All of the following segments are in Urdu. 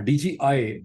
DGI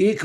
1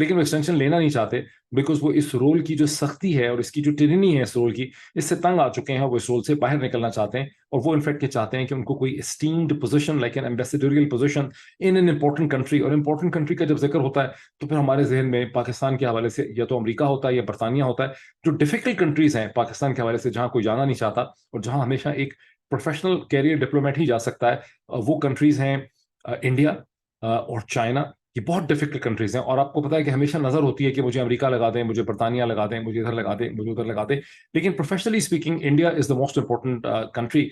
لیکن وہ ایکسٹینشن لینا نہیں چاہتے بیکاز وہ اس رول کی جو سختی ہے اور اس کی جو ٹرینی ہے اس رول کی، اس سے تنگ آ چکے ہیں، وہ اس رول سے باہر نکلنا چاہتے ہیں، اور وہ انفیکٹ یہ چاہتے ہیں کہ ان کو کوئی esteemed position like an ambassadorial position in an important country. اور امپورٹنٹ کنٹری کا جب ذکر ہوتا ہے تو پھر ہمارے ذہن میں پاکستان کے حوالے سے یا تو امریکہ ہوتا ہے یا برطانیہ ہوتا ہے، جو ڈیفیکلٹ کنٹریز ہیں پاکستان کے حوالے سے، جہاں کوئی جانا نہیں چاہتا اور جہاں ہمیشہ ایک پروفیشنل کیریئر ڈپلومیٹ ہی جا سکتا ہے. وہ کنٹریز ہیں انڈیا اور چائنا. یہ بہت ڈیفیکلٹ کنٹریز ہیں، اور آپ کو پتا ہے کہ ہمیشہ نظر ہوتی ہے کہ مجھے امریکہ لگا دیں، مجھے برطانیہ لگا دیں، مجھے ادھر لگا دیں، مجھے ادھر لگا دیں. لیکن professionally speaking India is the most important country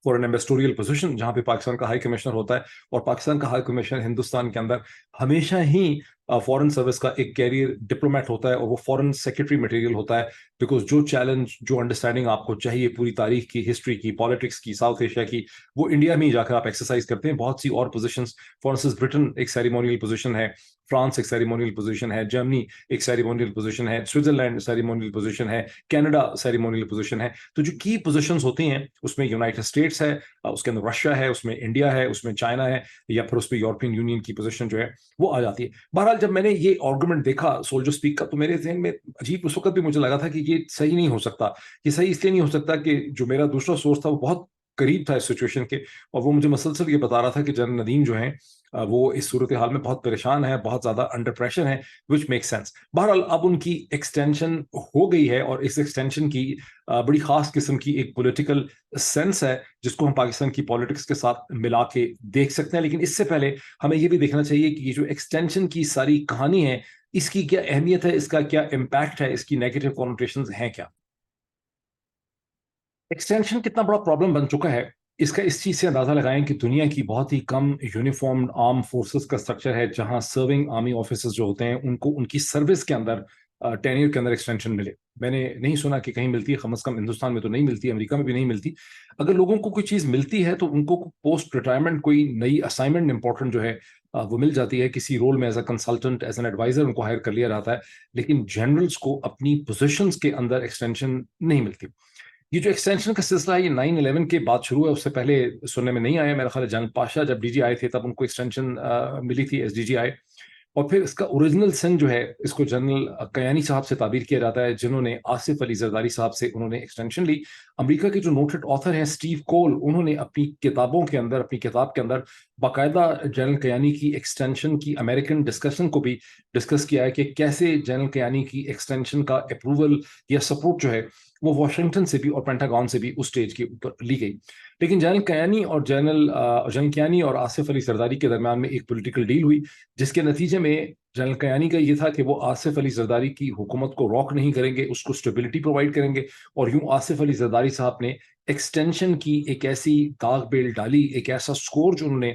for an ambassadorial position, جہاں پہ پاکستان کا ہائی کمشنر ہوتا ہے. اور پاکستان کا ہائی کمشنر ہندوستان کے اندر ہمیشہ ہی فورن سروس کا ایک کیریئر ڈپلومیٹ ہوتا ہے، اور وہ فورن سیکرٹری مٹیریل ہوتا ہے. بیکاز جو چیلنج، جو انڈرسٹینڈنگ آپ کو چاہیے پوری تاریخ کی، ہسٹری کی، پالیٹکس کی، ساؤتھ ایشیا کی، وہ انڈیا میں ہی جا کر آپ ایکسرسائز کرتے ہیں. بہت سی اور پوزیشنز، فار انسٹنس برٹن ایک سیریمونیل پوزیشن ہے، فرانس ایک سیریمونیل پوزیشن ہے، جرمنی ایک سیریمونیل پوزیشن ہے، سوئٹزرلینڈ سیریمونیل پوزیشن ہے، کینیڈا سیریمونیل پوزیشن ہے. تو جو کی پوزیشنز ہوتی ہیں اس میں یونائٹڈ اسٹیٹس ہے، اس کے اندر رشیا ہے، اس میں انڈیا ہے، اس میں چائنا ہے، یا پھر اس پہ یورپین یونین کی پوزیشن جو ہے وہ آ جاتی ہے. بہرحال جب میں نے یہ آرگومنٹ دیکھا سولجر اسپیک کا تو میرے ذہن میں عجیب اس وقت بھی مجھے لگا تھا کہ یہ صحیح نہیں ہو سکتا. یہ صحیح اس لیے نہیں ہو سکتا کہ جو میرا دوسرا سورس تھا وہ بہت قریب تھا اس سچویشن کے، اور وہ مجھے مسلسل یہ بتا رہا تھا کہ جنرل ندیم جو ہیں وہ اس صورتحال میں بہت پریشان ہے، بہت زیادہ انڈر پریشر ہے، وچ میک سینس. بہرحال اب ان کی ایکسٹینشن ہو گئی ہے، اور اس ایکسٹینشن کی بڑی خاص قسم کی ایک پولیٹیکل سینس ہے جس کو ہم پاکستان کی پالیٹکس کے ساتھ ملا کے دیکھ سکتے ہیں. لیکن اس سے پہلے ہمیں یہ بھی دیکھنا چاہیے کہ یہ جو ایکسٹینشن کی ساری کہانی ہے، اس کی کیا اہمیت ہے، اس کا کیا امپیکٹ ہے، اس کی نیگیٹو کونوٹیشنز ہیں کیا. ایکسٹینشن کتنا بڑا پرابلم بن چکا ہے اس کا اس چیز سے اندازہ لگائیں کہ دنیا کی بہت ہی کم یونیفارمڈ آرم فورسز کا اسٹرکچر ہے جہاں سرونگ آرمی آفیسرز جو ہوتے ہیں ان کو ان کی سروس کے اندر ٹینیئر کے اندر ایکسٹینشن ملے. میں نے نہیں سنا کہ کہیں ملتی ہے، کم از کم ہندوستان میں تو نہیں ملتی، امریکہ میں بھی نہیں ملتی. اگر لوگوں کو کوئی چیز ملتی ہے تو ان کو پوسٹ ریٹائرمنٹ کوئی نئی اسائنمنٹ امپورٹنٹ جو ہے وہ مل جاتی ہے، کسی رول میں as a consultant, as an adviser ان کو ہائر کر لیا جاتا ہے. لیکن جنرلز کو اپنی پوزیشنز کے اندر ایکسٹینشن نہیں ملتی. یہ جو ایکسٹینشن کا سلسلہ ہے یہ 9/11 کے بعد شروع ہے، اس سے پہلے سننے میں نہیں آیا. میرا خیال ہے جنگ پاشا جب ڈی جی آئی تھے تب ان کو ایکسٹینشن ملی تھی ایس ڈی جی آئی. اور پھر اس کا اوریجنل سن جو ہے اس کو جنرل کیانی صاحب سے تعبیر کیا جاتا ہے، جنہوں نے آصف علی زرداری صاحب سے انہوں نے ایکسٹینشن لی. امریکہ کے جو نوٹڈ آتھر ہیں اسٹیو کول، انہوں نے اپنی کتابوں کے اندر، اپنی کتاب کے اندر باقاعدہ جنرل کیانی کی ایکسٹینشن کی امریکن ڈسکشن کو بھی ڈسکس کیا ہے کہ کیسے جنرل کیانی کی ایکسٹینشن کا اپروول یا سپورٹ جو ہے وہ واشنگٹن سے بھی اور پینٹاگون سے بھی اس سٹیج کے اوپر لی گئی. لیکن جنرل کیانی اور آصف علی زرداری کے درمیان میں ایک پولیٹیکل ڈیل ہوئی جس کے نتیجے میں جنرل کیانی کا یہ تھا کہ وہ آصف علی زرداری کی حکومت کو راک نہیں کریں گے، اس کو اسٹیبلٹی پرووائڈ کریں گے. اور یوں آصف علی زرداری صاحب نے ایکسٹینشن کی ایک ایسی داغ بیل ڈالی، ایک ایسا سکور جو انہوں نے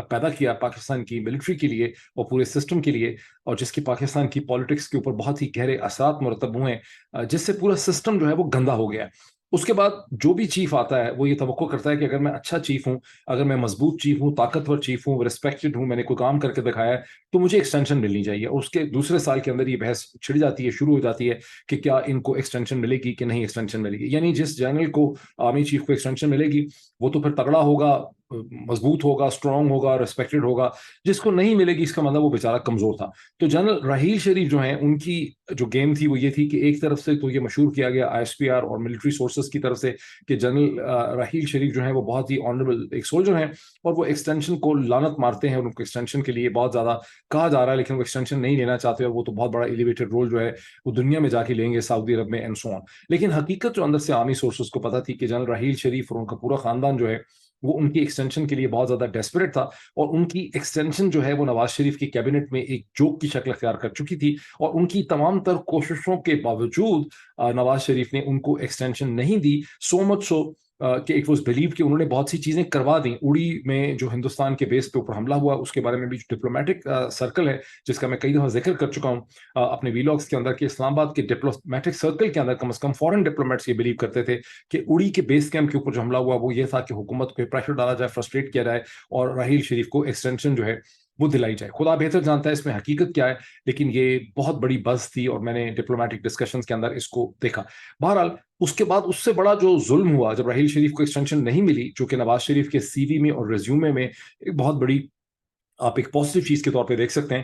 پیدا کیا پاکستان کی ملٹری کے لیے اور پورے سسٹم کے لیے، اور جس کی پاکستان کی پالیٹکس کے اوپر بہت ہی گہرے اثرات مرتب ہوئے ہیں، جس سے پورا سسٹم جو ہے وہ گندا ہو گیا. اس کے بعد جو بھی چیف آتا ہے وہ یہ توقع کرتا ہے کہ اگر میں اچھا چیف ہوں، اگر میں مضبوط چیف ہوں، طاقتور چیف ہوں، ریسپیکٹڈ ہوں، میں نے کوئی کام کر کے دکھایا ہے تو مجھے ایکسٹینشن ملنی چاہیے. اور اس کے دوسرے سال کے اندر یہ بحث چھڑ جاتی ہے، شروع ہو جاتی ہے کہ کیا ان کو ایکسٹینشن ملے گی کہ نہیں ایکسٹینشن ملے گی. یعنی جس جنرل کو آرمی چیف کو ایکسٹینشن ملے گی وہ تو پھر تگڑا ہوگا، مضبوط ہوگا، اسٹرانگ ہوگا، ریسپیکٹڈ ہوگا. جس کو نہیں ملے گی اس کا مطلب وہ بیچارہ کمزور تھا. تو جنرل راحیل شریف جو ہیں ان کی جو گیم تھی وہ یہ تھی کہ ایک طرف سے تو یہ مشہور کیا گیا آئی ایس پی آر اور ملٹری سورسز کی طرف سے کہ جنرل راحیل شریف جو ہیں وہ بہت ہی آنریبل ایک سولجر ہیں اور وہ ایکسٹینشن کو لعنت مارتے ہیں، اور ان کو ایکسٹینشن کے لیے بہت زیادہ کہا جا رہا ہے لیکن وہ ایکسٹینشن نہیں لینا چاہتے، اور وہ تو بہت بڑا ایلیویٹڈ رول جو ہے وہ دنیا میں جا کے لیں گے، سعودی عرب میں اینڈ سو آن. لیکن حقیقت جو اندر سے عامی سورسز کو پتہ تھی کہ جنرل راحیل شریف اور ان کا پورا خاندان جو ہے وہ ان کی ایکسٹینشن کے لیے بہت زیادہ ڈیسپریٹ تھا، اور ان کی ایکسٹینشن جو ہے وہ نواز شریف کی کیبنٹ میں ایک جوک کی شکل اختیار کر چکی تھی. اور ان کی تمام تر کوششوں کے باوجود نواز شریف نے ان کو ایکسٹینشن نہیں دی. سو مچ سو کہ اٹ واز بلیو کہ انہوں نے بہت سی چیزیں کروا دیں. اڑی میں جو ہندوستان کے بیس پہ اوپر حملہ ہوا اس کے بارے میں بھی جو ڈپلومیٹک سرکل ہے جس کا میں کئی دفعہ ذکر کر چکا ہوں اپنے ویلاگس کے اندر، کہ اسلام آباد کے ڈپلومیٹک سرکل کے اندر کم از کم فورن ڈپلومیٹس یہ بلیو کرتے تھے کہ اڑی کے بیس کیمپ کے اوپر جو حملہ ہوا وہ یہ تھا کہ حکومت کو پریشر ڈالا جائے، فرسٹریٹ کیا جائے اور راحیل شریف کو ایکسٹینشن جو ہے وہ دلائی جائے. خدا بہتر جانتا ہے اس میں حقیقت کیا ہے، لیکن یہ بہت بڑی بز تھی اور میں نے ڈپلومیٹک ڈسکشنز کے اندر اس کو دیکھا. بہرحال اس کے بعد اس سے بڑا جو ظلم ہوا جب راحیل شریف کو ایکسٹینشن نہیں ملی، جو کہ نواز شریف کے سی وی میں اور ریزیومے میں ایک بہت بڑی آپ ایک پازیٹیو چیز کے طور پہ دیکھ سکتے ہیں.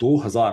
2000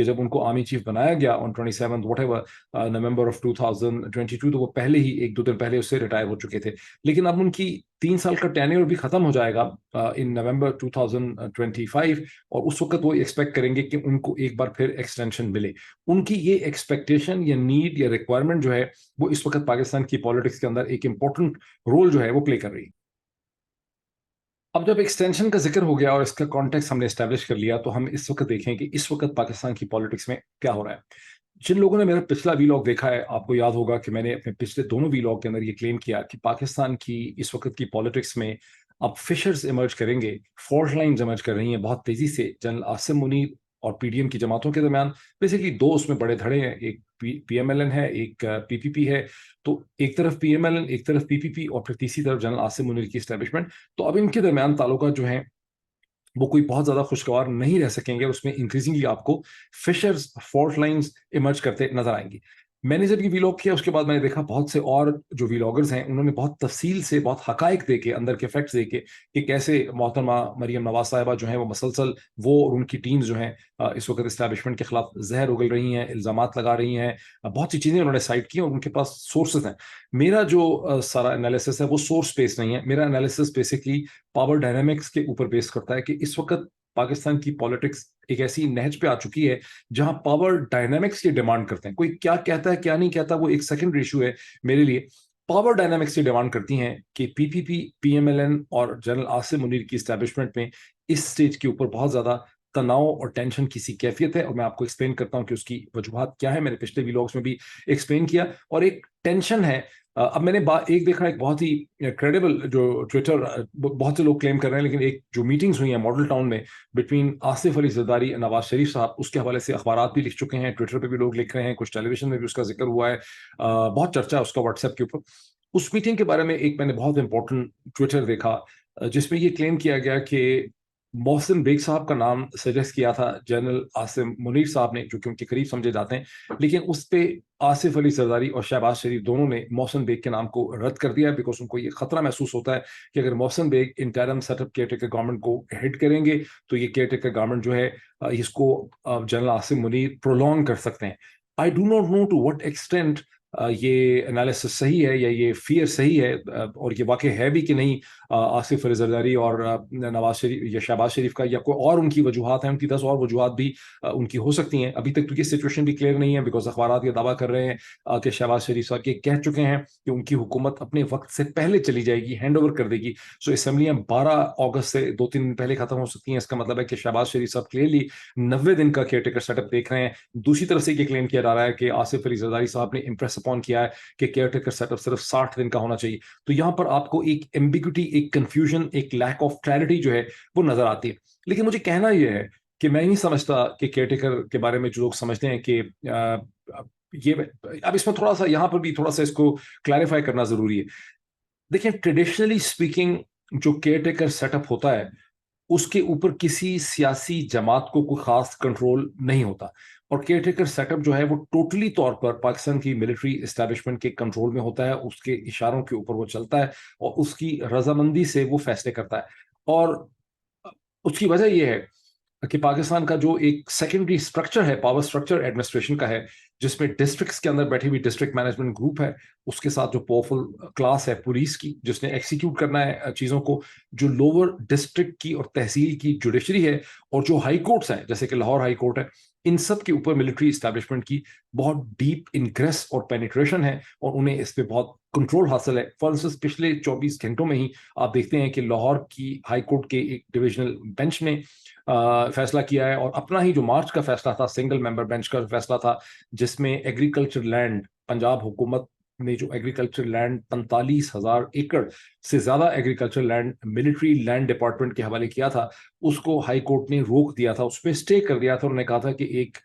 کہ جب ان کو آرمی چیف بنایا گیا آن 27 نومبر آف 2022 تو وہ پہلے ہی 1-2 دن پہلے اس سے ریٹائر ہو چکے تھے. لیکن اب ان کی 3 سال کا ٹینیور بھی ختم ہو جائے گا ان نومبر 2025 اور اس وقت وہ ایکسپیکٹ کریں گے کہ ان کو ایک بار پھر ایکسٹینشن ملے. ان کی یہ ایکسپیکٹیشن یا نیڈ یا ریکوائرمنٹ جو ہے وہ اس وقت پاکستان کی پالیٹکس کے اندر ایک امپورٹنٹ رول جو ہے وہ پلے کر رہی ہے. اب جب ایکسٹینشن کا ذکر ہو گیا اور اس کا کانٹیکس ہم نے اسٹیبلش کر لیا تو ہم اس وقت دیکھیں کہ اس وقت پاکستان کی پالیٹکس میں کیا ہو رہا ہے. جن لوگوں نے میرا پچھلا ویلاگ دیکھا ہے آپ کو یاد ہوگا کہ میں نے اپنے پچھلے دونوں ویلاگ کے اندر یہ کلیم کیا کہ پاکستان کی اس وقت کی پالیٹکس میں اب فشرز ایمرج کریں گے, فالٹ لائنز ایمرج کر رہی ہیں بہت تیزی سے. جنرل عاصم منیر اور پی ڈی ایم کی جماعتوں کے درمیان بیسیکلی 2 اس میں بڑے دھڑے ہیں, ایک پی ایم ایل این ہے, ایک پی پی پی ہے. تو ایک طرف پی ایم ایل این, ایک طرف پی پی پی, اور پھر تیسری طرف جنرل عاصم منیر کی اسٹیبلشمنٹ. تو اب ان کے درمیان تعلقات جو ہیں وہ کوئی بہت زیادہ خوشگوار نہیں رہ سکیں گے. اس میں انکریزنگلی آپ کو فشرز, فالٹ لائنز ایمرج کرتے نظر آئیں گی. میں نے جب یہ ویلاگ کیا اس کے بعد میں نے دیکھا بہت سے اور جو ویلاگرز ہیں انہوں نے بہت تفصیل سے, بہت حقائق دے کے, اندر کے فیکٹس دے کے کہ کیسے محترمہ مریم نواز صاحبہ جو ہیں وہ مسلسل وہ اور ان کی ٹیمز جو ہیں اس وقت اسٹیبلشمنٹ کے خلاف زہر اگل رہی ہیں, الزامات لگا رہی ہیں, بہت سی چیزیں انہوں نے سائٹ کی اور ان کے پاس سورسز ہیں. میرا جو سارا انالیسس ہے وہ سورس بیس نہیں ہے. میرا انالیسس بیسکلی پاور ڈائنامکس کے اوپر بیس کرتا ہے کہ اس وقت پاکستان کی پالیٹکس ایک ایسی نہج پہ آ چکی ہے جہاں پاور ڈائنامکس کی ڈیمانڈ کرتے ہیں. کوئی کیا کہتا ہے کیا نہیں کہتا وہ ایک سیکنڈری ایشو ہے میرے لیے. پاور ڈائنامکس کی ڈیمانڈ کرتی ہیں کہ پی پی پی, پی ایم ایل این اور جنرل عاصم منیر کی اسٹیبلشمنٹ میں اس سٹیج کے اوپر بہت زیادہ تناؤ اور ٹینشن کی سی کیفیت ہے, اور میں آپ کو ایکسپلین کرتا ہوں کہ اس کی وجوہات کیا ہے. میں نے پچھلے ویلاگس میں بھی ایکسپلین کیا. اور ایک ٹینشن ہے. اب میں نے ایک دیکھا ایک بہت ہی کریڈیبل جو ٹویٹر, بہت سے لوگ کلیم کر رہے ہیں, لیکن ایک جو میٹنگز ہوئی ہیں ماڈل ٹاؤن میں بٹوین آصف علی زرداری نواز شریف صاحب, اس کے حوالے سے اخبارات بھی لکھ چکے ہیں, ٹویٹر پہ بھی لوگ لکھ رہے ہیں, کچھ ٹیلی ویژن میں بھی اس کا ذکر ہوا ہے, بہت چرچا ہے اس کا واٹس ایپ کے اوپر. اس میٹنگ کے بارے میں ایک میں نے بہت امپورٹنٹ ٹویٹر دیکھا جس میں یہ کلیم کیا گیا کہ محسن بیگ صاحب کا نام سجیسٹ کیا تھا جنرل عاصم منیر صاحب نے, جو کہ ان کے قریب سمجھے جاتے ہیں, لیکن اس پہ آصف علی زرداری اور شہباز شریف دونوں نے محسن بیگ کے نام کو رد کر دیا, بیکاز ان کو یہ خطرہ محسوس ہوتا ہے کہ اگر Mohsin Baig interim set up caretaker government کو ہیڈ کریں گے تو یہ کیئر ٹیکر گورنمنٹ جو ہے اس کو جنرل عاصم منیر پرولونگ کر سکتے ہیں. I do not know to what extent یہ انالیسس صحیح ہے یا یہ فیئر صحیح ہے اور یہ واقع ہے بھی کہ نہیں. آصف علی زرداری اور نواز شریف یا شہباز شریف کا یا کوئی اور ان کی وجوہات ہیں, ان کی 10 اور وجوہات بھی ان کی ہو سکتی ہیں. ابھی تک تو یہ سچویشن بھی کلیئر نہیں ہے, بیکاز اخبارات یہ دعویٰ کر رہے ہیں کہ شہباز شریف صاحب یہ کہہ چکے ہیں کہ ان کی حکومت اپنے وقت سے پہلے چلی جائے گی, ہینڈ اوور کر دے گی. سو اسمبلیاں 12 اگست سے 2-3 دن پہلے ختم ہو سکتی ہیں. اس کا مطلب ہے کہ شہباز شریف صاحب کلیئرلی 90 دن کا کیئر ٹیکر سیٹ اپ دیکھ رہے ہیں. دوسری طرف سے یہ کلیم کیا جا رہا ہے کہ آصف علی زرداری صاحب نے امپریس اپون کیا ہے کہ کیئر ٹیکر سیٹ اپ صرف 60 دن کا ہونا چاہیے. تو یہاں پر آپ کو ایک ایمبیگوٹی, ایک کنفیوژن, ایک لیک آف کلیئرٹی جو ہے وہ نظر آتی ہے. لیکن مجھے کہنا یہ ہے کہ میں نہیں سمجھتا کہ کیئر ٹیکر کے بارے میں جو لوگ سمجھتے ہیں کہ یہ, اب اس میں تھوڑا سا یہاں پر بھی تھوڑا سا اس کو کلیریفائی کرنا ضروری ہے. دیکھیں ٹریڈیشنلی اسپیکنگ جو کیئر ٹیکر سیٹ اپ ہوتا ہے اس کے اوپر کسی سیاسی جماعت کو کوئی خاص کنٹرول نہیں ہوتا, اور کیئر ٹیکر سیٹ اپ جو ہے وہ ٹوٹلی طور پر پاکستان کی ملٹری اسٹیبلشمنٹ کے کنٹرول میں ہوتا ہے. اس کے اشاروں کے اوپر وہ چلتا ہے اور اس کی رضامندی سے وہ فیصلے کرتا ہے. اور اس کی وجہ یہ ہے کہ پاکستان کا جو ایک سیکنڈری اسٹرکچر ہے, پاور اسٹرکچر ایڈمنسٹریشن کا ہے, جس میں ڈسٹرکٹس کے اندر بیٹھی ہوئی ڈسٹرکٹ مینجمنٹ گروپ ہے, اس کے ساتھ جو پاورفل کلاس ہے پولیس کی جس نے ایکسیکیوٹ کرنا ہے چیزوں کو, جو لوور ڈسٹرکٹ کی اور تحصیل کی جوڈیشری ہے, اور جو ہائی کورٹس ہیں جیسے کہ لاہور ہائی کورٹ ہے, ان سب کے اوپر ملٹری اسٹیبلشمنٹ کی بہت ڈیپ انگریس اور پینیٹریشن ہے اور انہیں اس پہ بہت کنٹرول حاصل ہے. فار انسٹنس پچھلے 24 گھنٹوں میں ہی آپ دیکھتے ہیں کہ لاہور کی ہائی کورٹ کے ایک ڈویژنل بینچ نے فیصلہ کیا ہے, اور اپنا ہی جو مارچ کا فیصلہ تھا, سنگل ممبر بینچ کا فیصلہ تھا, جس میں ایگریکلچر لینڈ, پنجاب حکومت نے جو ایگریکلچر لینڈ 45,000 ایکڑ سے زیادہ agriculture land military land department کے حوالے کیا تھا, اس کو ہائی کورٹ نے روک دیا تھا, اس پہ اسٹے کر دیا تھا. انہوں نے کہا تھا کہ ایک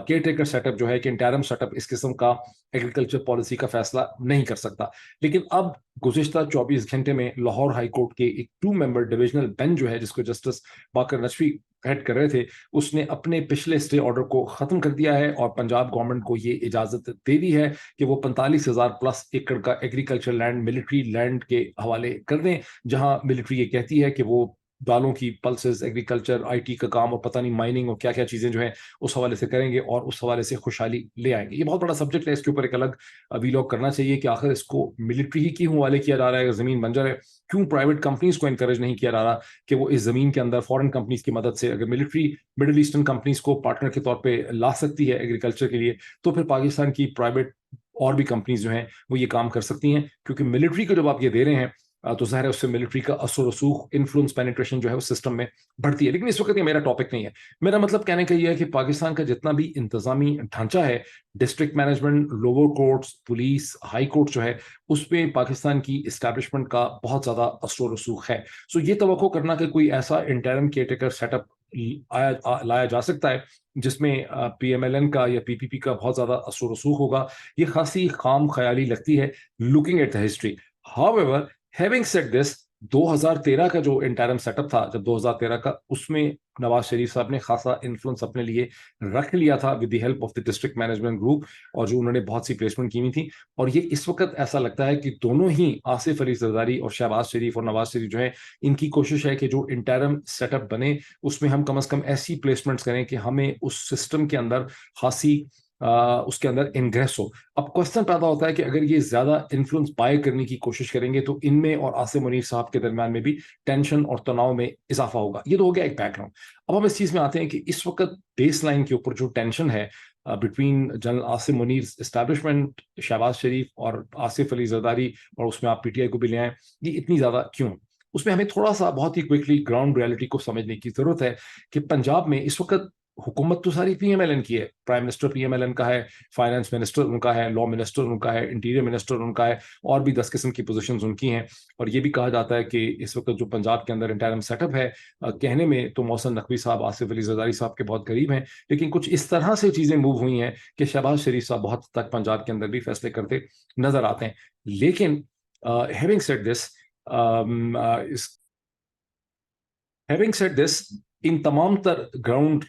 کیئر ٹیکر سیٹ اپ جو ہے کہ انٹرم سیٹ اپ اس قسم کا ایگریکلچر پالیسی کا فیصلہ نہیں کر سکتا. لیکن اب گزشتہ 24 گھنٹے میں لاہور ہائی کورٹ کے ایک 2 ممبر ڈویژنل بینچ جو ہے, جس کو جسٹس باقر نجفی ہیڈ کر رہے تھے, اس نے اپنے پچھلے اسٹے آرڈر کو ختم کر دیا ہے اور پنجاب گورنمنٹ کو یہ اجازت دے دی ہے کہ وہ 45,000+ ایکڑ کا ایگریکلچر لینڈ ملٹری لینڈ کے حوالے کر دیں, جہاں ملٹری یہ کہتی ہے کہ وہ دالوں کی پلسز، ایگریکلچر، آئی ٹی کا کام اور پتہ نہیں مائننگ اور کیا کیا چیزیں جو ہیں اس حوالے سے کریں گے اور اس حوالے سے خوشحالی لے آئیں گے. یہ بہت بڑا سبجیکٹ ہے، اس کے اوپر ایک الگ ویلاگ کرنا چاہیے کہ آخر اس کو ملٹری ہی کیوں حوالے کیا جا رہا ہے. اگر زمین بنجر ہے کیوں پرائیویٹ کمپنیز کو انکریج نہیں کیا جا رہا کہ وہ اس زمین کے اندر فورن کمپنیز کی مدد سے، اگر ملٹری مڈل ایسٹرن کمپنیز کو پارٹنر کے طور پہ لا سکتی ہے ایگریکلچر کے لیے، تو پھر پاکستان کی پرائیویٹ اور بھی کمپنیز جو ہیں وہ یہ کام کر سکتی ہیں. کیونکہ ملٹری کو جب آپ یہ دے رہے ہیں تو ظاہر ہے اس سے ملٹری کا اثر و رسوخ، انفلوئنس، پینیٹریشن جو ہے اس سسٹم میں بڑھتی ہے. لیکن اس وقت یہ میرا ٹاپک نہیں ہے. میرا مطلب کہنے کا یہ ہے کہ پاکستان کا جتنا بھی انتظامی ڈھانچہ ہے، district management, lower courts, police, high court جو ہے، اس پہ پاکستان کی اسٹیبلشمنٹ کا بہت زیادہ اثر و رسوخ ہے. سو یہ توقع کرنا کہ کوئی ایسا انٹرم کیئر سیٹ اپ لایا جا سکتا ہے جس میں پی ایم ایل این کا یا پی پی پی کا بہت زیادہ اثر و رسوخ ہوگا، یہ خاصی خام خیالی لگتی ہے looking at the history. However, having said this, 2013 کا جو انٹرم سیٹ اپ تھا، جب 2013 کا، اس میں نواز شریف صاحب نے خاصا انفلوئنس اپنے لیے رکھ لیا تھا with the help of the district management group, اور جو انہوں نے بہت سی پلیسمنٹ کی ہوئی تھی. اور یہ اس وقت ایسا لگتا ہے کہ دونوں ہی آصف علی زرداری اور شہباز شریف اور نواز شریف جو ہے، ان کی کوشش ہے کہ جو انٹرم سیٹ اپ بنے اس میں ہم کم از کم ایسی پلیسمنٹس کریں کہ ہمیں اس سسٹم کے اندر خاصی اس کے اندر انگریس ہو. اب کوشچن پیدا ہوتا ہے کہ اگر یہ زیادہ انفلوئنس بائی کرنے کی کوشش کریں گے تو ان میں اور عاصم منیر صاحب کے درمیان میں بھی ٹینشن اور تناؤ میں اضافہ ہوگا. یہ تو ہو گیا ایک بیک گراؤنڈ. اب ہم اس چیز میں آتے ہیں کہ اس وقت بیس لائن کے اوپر جو ٹینشن ہے between general Asim Munir establishment, Shehbaz Sharif اور آصف علی زرداری، اور اس میں آپ پی ٹی آئی کو بھی لے آئیں، یہ اتنی زیادہ کیوں؟ اس میں ہمیں تھوڑا سا بہت ہی کوئکلی گراؤنڈ ریالٹی کو سمجھنے کی ضرورت ہے کہ پنجاب میں اس وقت حکومت تو ساری پی ایم ایل این کی ہے. Prime minister P M L N کا ہے، فائنانس منسٹر ان کا ہے، لا منسٹر ان کا ہے، انٹیریئر منسٹر ان کا ہے، اور بھی 10 قسم کی پوزیشنز ان کی ہیں. اور یہ بھی کہا جاتا ہے کہ اس وقت جو پنجاب کے اندر انٹرم سیٹ اپ ہے، کہنے میں تو محسن نقوی صاحب آصف علی زرداری صاحب کے بہت قریب ہیں، لیکن کچھ اس طرح سے چیزیں موو ہوئی ہیں کہ شہباز شریف صاحب بہت تک پنجاب کے اندر بھی فیصلے کرتے نظر آتے ہیں. لیکن ہیونگ سیڈ دس ان تمام تر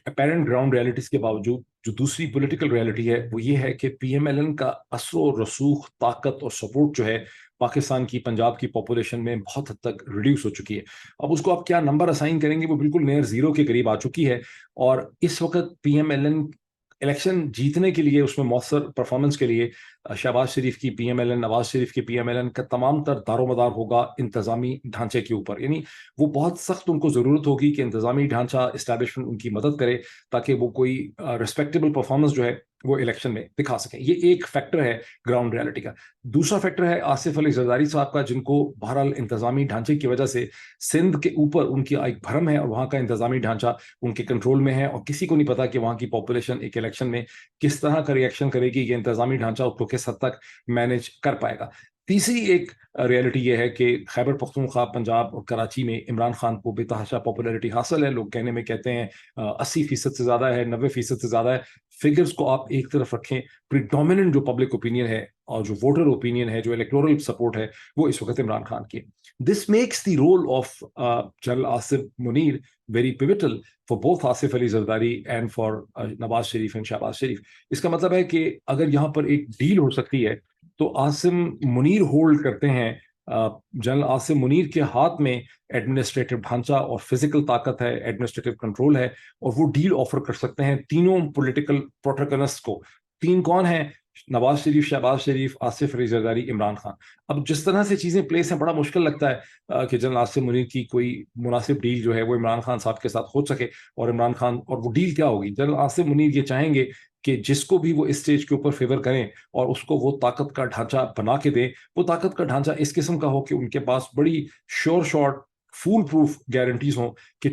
اپیرنٹ گراؤنڈ ریالٹیز کے باوجود جو دوسری پولیٹیکل ریالٹی ہے وہ یہ ہے کہ پی ایم ایل این کا اثر و رسوخ، طاقت اور سپورٹ جو ہے پاکستان کی، پنجاب کی پاپولیشن میں بہت حد تک ریڈیوس ہو چکی ہے. اب اس کو آپ کیا نمبر اسائن کریں گے، وہ بالکل نیئر زیرو کے قریب آ چکی ہے. اور اس وقت P M L N election جیتنے کے لیے، اس میں مؤثر پرفارمنس کے لیے، شہباز شریف کی پی M L N, Nawaz Sharif کی پی ایم ایل این کا تمام تر دار و مدار ہوگا انتظامی ڈھانچے کے اوپر. یعنی وہ بہت سخت ان کو ضرورت ہوگی کہ انتظامی ڈھانچہ اسٹیبلشمنٹ ان کی مدد کرے تاکہ وہ کوئی ریسپیکٹیبل پرفارمنس جو ہے وہ الیکشن میں دکھا سکیں. یہ ایک فیکٹر ہے گراؤنڈ ریالٹی کا. دوسرا فیکٹر ہے آصف علی زرداری صاحب کا، جن کو بہرحال انتظامی ڈھانچے کی وجہ سے سندھ کے اوپر ان کی ایک بھرم ہے اور وہاں کا انتظامی ڈھانچہ ان کے کنٹرول میں ہے، اور کسی کو نہیں پتا کہ وہاں کی پاپولیشن ایک الیکشن میں کس طرح کا ریئیکشن کرے گی، یہ انتظامی ڈھانچہ اس کو کس حد تک مینج کر پائے گا. تیسری ایک ریالٹی یہ ہے کہ خیبر پختونخوا، پنجاب اور کراچی میں عمران خان کو بے تحاشا پاپولیرٹی حاصل ہے. لوگ کہنے میں کہتے ہیں 80% سے زیادہ ہے، 90% سے زیادہ ہے. فگرز کو آپ ایک طرف رکھیں، پریڈومیننٹ جو پبلک اوپینین ہے اور جو ووٹر اوپینین ہے، جو الیکٹورل سپورٹ ہے، وہ اس وقت عمران خان کی. This makes the role of general Asif Munir very pivotal for both Asif Ali Zardari and for Nawaz Sharif and Shehbaz Sharif. اس کا مطلب ہے کہ اگر یہاں پر ایک ڈیل ہو سکتی ہے تو عاصم منیر ہولڈ کرتے ہیں، جنرل عاصم منیر کے ہاتھ میں ایڈمنسٹریٹو ڈھانچہ اور فزیکل طاقت ہے، ایڈمنسٹریٹو کنٹرول ہے، اور وہ ڈیل آفر کر سکتے ہیں تینوں پولیٹیکل پروٹیگنسٹ کو. تین کون ہیں؟ نواز شریف، شہباز شریف، آصف علی زرداری، عمران خان. اب جس طرح سے چیزیں پلیس ہیں، بڑا مشکل لگتا ہے کہ جنرل عاصم منیر کی کوئی مناسب ڈیل جو ہے وہ عمران خان صاحب کے ساتھ ہو سکے. اور عمران خان، اور وہ ڈیل کیا ہوگی؟ جنرل عاصم منیر یہ چاہیں گے کہ جس کو بھی وہ اس اسٹیج کے اوپر فیور کریں اور اس کو وہ طاقت کا ڈھانچہ بنا کے دیں، وہ طاقت کا ڈھانچہ اس قسم کا ہو کہ ان کے پاس بڑی شور شارٹ فول پروف گارنٹیز ہوں کہ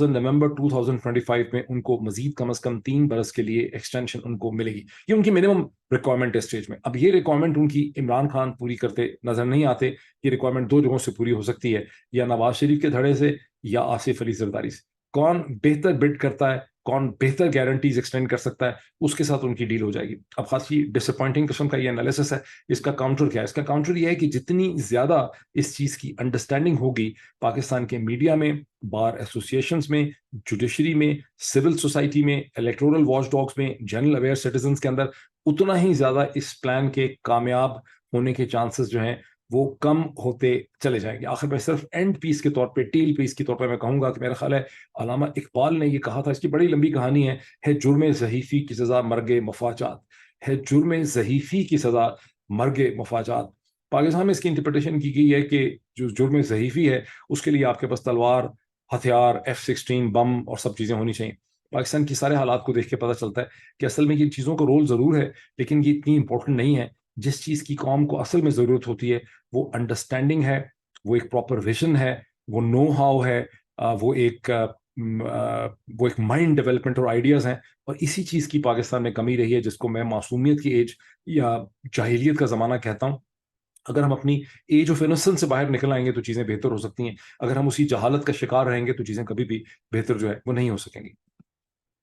نومبر 2025 میں ان کو مزید کم از کم 3 برس کے لیے ایکسٹینشن ان کو ملے گی. یہ ان کی منیمم ریکوائرمنٹ ہے اسٹیج میں. اب یہ ریکوائرمنٹ ان کی عمران خان پوری کرتے نظر نہیں آتے. یہ ریکوائرمنٹ 2 جگہوں سے پوری ہو سکتی ہے، یا نواز شریف کے دھڑے سے یا آصف علی زرداری سے. کون بہتر بڈ کرتا ہے، کون بہتر گارنٹیز ایکسٹینڈ کر سکتا ہے، اس کے ساتھ ان کی ڈیل ہو جائے گی. اب خاصی ڈس اپوائنٹنگ قسم کا یہ انالیسس ہے. اس کا کاؤنٹر کیا ہے؟ اس کا کاؤنٹر یہ ہے کہ جتنی زیادہ اس چیز کی انڈرسٹینڈنگ ہوگی پاکستان کے میڈیا میں، بار ایسوسیشنز میں، جوڈیشری میں، سول سوسائٹی میں، الیکٹورل واچ ڈاگز میں، جنرل اویئر سٹیزنز کے اندر، اتنا ہی زیادہ اس پلان کے کامیاب ہونے کے چانسز جو ہیں وہ کم ہوتے چلے جائیں گے. آخر میں صرف اینڈ پیس کے طور پہ، ٹیل پیس کے طور پہ میں کہوں گا کہ میرا خیال ہے علامہ اقبال نے یہ کہا تھا، اس کی بڑی لمبی کہانی ہے جرم ضعیفی کی سزا مرگ مفاجات، ہے جرم ضعیفی کی سزا مرگ مفاجات. پاکستان میں اس کی انٹرپریٹیشن کی گئی ہے کہ جو جرم ضعیفی ہے اس کے لیے آپ کے پاس تلوار، ہتھیار، F-16 بم اور سب چیزیں ہونی چاہیے. پاکستان کی سارے حالات کو دیکھ کے پتہ چلتا ہے کہ اصل میں یہ چیزوں کا رول ضرور ہے لیکن یہ اتنی امپورٹنٹ نہیں ہے. جس چیز کی قوم کو اصل میں ضرورت ہوتی ہے وہ انڈرسٹینڈنگ ہے، وہ ایک پراپر ویژن ہے، وہ نو ہاؤ ہے، وہ ایک مائنڈ ڈیولپمنٹ اور آئیڈیاز ہیں. اور اسی چیز کی پاکستان میں کمی رہی ہے جس کو میں معصومیت کی ایج یا جاہلیت کا زمانہ کہتا ہوں. اگر ہم اپنی ایج آف انوسنس سے باہر نکل آئیں گے تو چیزیں بہتر ہو سکتی ہیں. اگر ہم اسی جہالت کا شکار رہیں گے تو چیزیں کبھی بھی بہتر جو ہے وہ نہیں ہو سکیں گی.